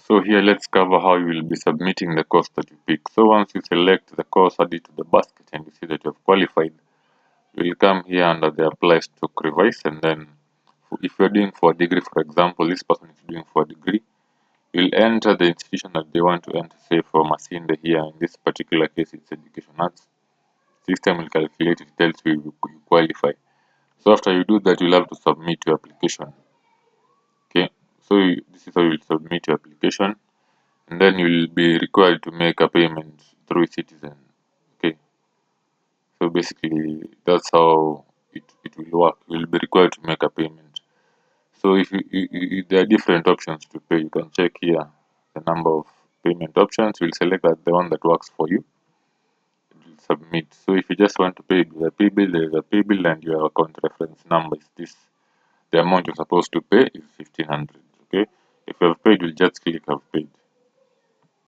So here let's cover how you will be submitting the course that you pick. So once you select the course, add it to the basket and you see that you have qualified, you will come here under the apply stock revise, and then if you're doing for a degree, for example, this person is doing for a degree, you'll enter the institution that they want to enter, say for Masinde here, in this particular case it's Education Arts. System will calculate, it tells you you qualify. So after you do that, you'll have to submit your application. Okay, so this is how you'll submit your application, and then you'll be required to make a payment through Citizen. Okay, so basically that's how it will work. You'll be required to make a payment. So if there are different options to pay, you can check here the number of payment options. You'll select that the one that works for you. You'll submit. So if you just want to pay the pay bill, there is a pay bill and your account reference number is this. The amount you're supposed to pay is 1500. Okay. If you have paid, you'll just click have paid.